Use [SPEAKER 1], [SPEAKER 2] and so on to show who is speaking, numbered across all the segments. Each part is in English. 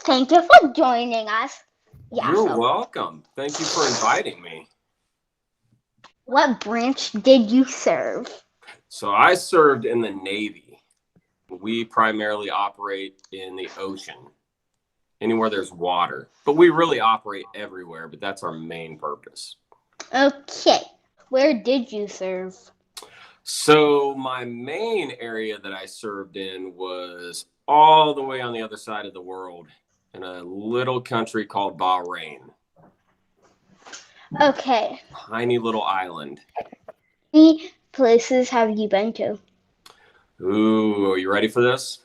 [SPEAKER 1] Thank you for joining us. Yeah,
[SPEAKER 2] You're welcome. Thank you for inviting me.
[SPEAKER 1] what branch did you serve?
[SPEAKER 2] So I served in the Navy. We primarily operate in the ocean, anywhere there's water. But we really operate everywhere, but that's our main purpose.
[SPEAKER 1] Okay, where did you serve?
[SPEAKER 2] So my main area that I served in was all the way on the other side of the world in a little country called Bahrain.
[SPEAKER 1] Okay,
[SPEAKER 2] Tiny little island.
[SPEAKER 1] how many places have you been to?
[SPEAKER 2] Ooh, are you ready for this?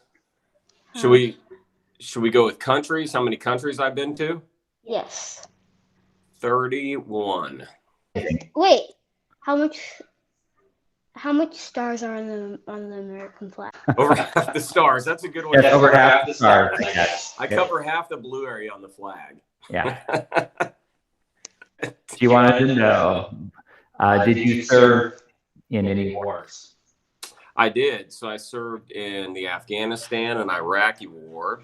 [SPEAKER 2] Should
[SPEAKER 1] Um,
[SPEAKER 2] we go with countries? How many countries I've been to?
[SPEAKER 1] Yes.
[SPEAKER 2] 31.
[SPEAKER 1] Wait, how much stars are on the American flag?
[SPEAKER 2] Over half the stars. That's a good one.
[SPEAKER 3] Yes, over half the stars. Yes.
[SPEAKER 2] I cover half the blue area on the flag.
[SPEAKER 3] Yeah. She wanted to know, did you serve in any wars?
[SPEAKER 2] I did. So I served in the Afghanistan and Iraqi war,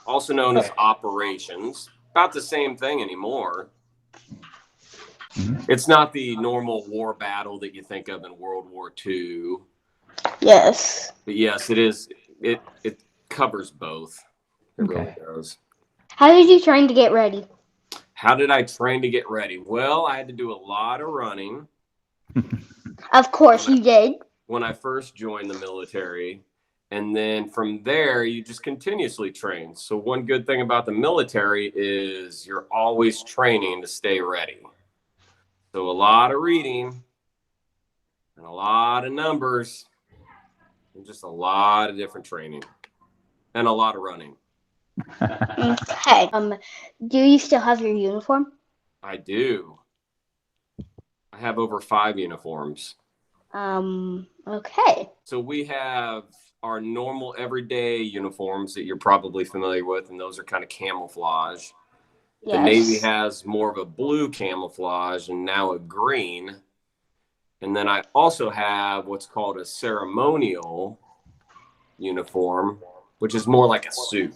[SPEAKER 2] also known as operations. About the same thing anymore. It's not the normal war battle that you think of in World War II.
[SPEAKER 1] Yes.
[SPEAKER 2] But yes, it is. It covers both. It
[SPEAKER 3] Okay.
[SPEAKER 2] really does.
[SPEAKER 1] How did you train to get ready?
[SPEAKER 2] How did I train to get ready? Well, I had to do a lot of running.
[SPEAKER 1] Of course you did.
[SPEAKER 2] When I first joined the military. And then from there, you just continuously train. So one good thing about the military is you're always training to stay ready. So a lot of reading and a lot of numbers and just a lot of different training and a lot of running.
[SPEAKER 1] Okay. Do you still have your uniform?
[SPEAKER 2] I do. I have over 5 uniforms.
[SPEAKER 1] Okay.
[SPEAKER 2] So we have our normal everyday uniforms that you're probably familiar with, and those are kind of camouflage.
[SPEAKER 1] Yes.
[SPEAKER 2] The Navy has more of a blue camouflage and now a green. And then I also have what's called a ceremonial uniform, which is more like a suit.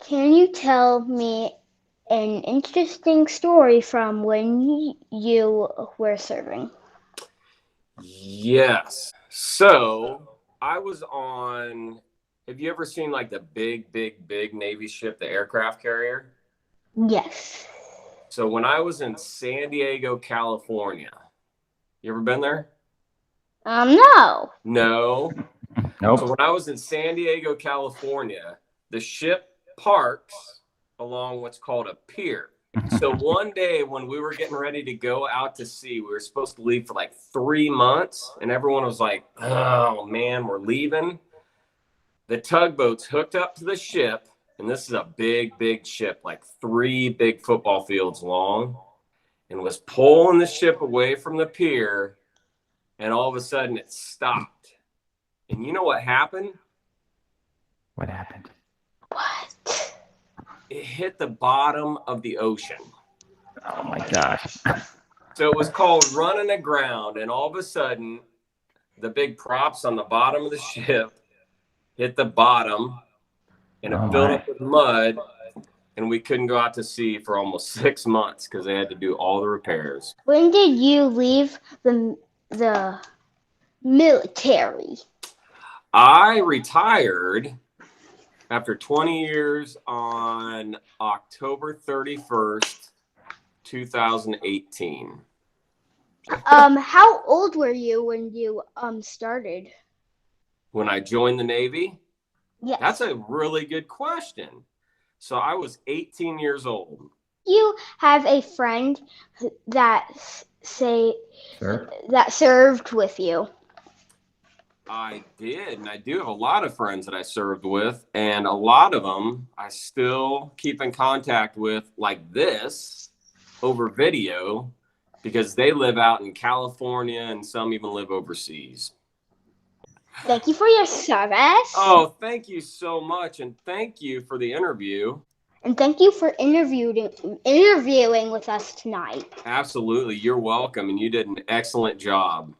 [SPEAKER 1] Can you tell me an interesting story from when you were serving?
[SPEAKER 2] Yes. So I was on, have you ever seen like the big Navy ship, the aircraft carrier?
[SPEAKER 1] Yes.
[SPEAKER 2] So when I was in San Diego, California, you ever been there?
[SPEAKER 1] No.
[SPEAKER 2] No.
[SPEAKER 3] Nope.
[SPEAKER 2] So when I was in San Diego, California, the ship parks along what's called a pier. So one day when we were getting ready to go out to sea, we were supposed to leave for like 3 months, and everyone was like, oh man, we're leaving. The tugboats hooked up to the ship, and this is a big ship, like 3 big football fields long, and was pulling the ship away from the pier, and all of a sudden it stopped. And you know what happened?
[SPEAKER 3] What happened?
[SPEAKER 1] What?
[SPEAKER 2] It hit the bottom of the ocean.
[SPEAKER 3] Oh my gosh.
[SPEAKER 2] So it was called running aground, and all of a sudden the big props on the bottom of the ship hit the bottom, and it filled up with mud, and we couldn't go out to sea for almost 6 months because they had to do all the repairs.
[SPEAKER 1] When did you leave the military?
[SPEAKER 2] I retired after 20 years on October 31st, 2018.
[SPEAKER 1] How old were you when you started?
[SPEAKER 2] When I joined the Navy?
[SPEAKER 1] Yes.
[SPEAKER 2] That's a really good question. So I was 18 years old.
[SPEAKER 1] You have a friend that
[SPEAKER 3] Sure.
[SPEAKER 1] that served with you.
[SPEAKER 2] I did, and I do have a lot of friends that I served with, and a lot of them I still keep in contact with like this over video because they live out in California and some even live overseas.
[SPEAKER 1] Thank you for your service.
[SPEAKER 2] Oh, thank you so much, and thank you for the interview.
[SPEAKER 1] And thank you for interviewing with us tonight.
[SPEAKER 2] Absolutely, you're welcome, and you did an excellent job.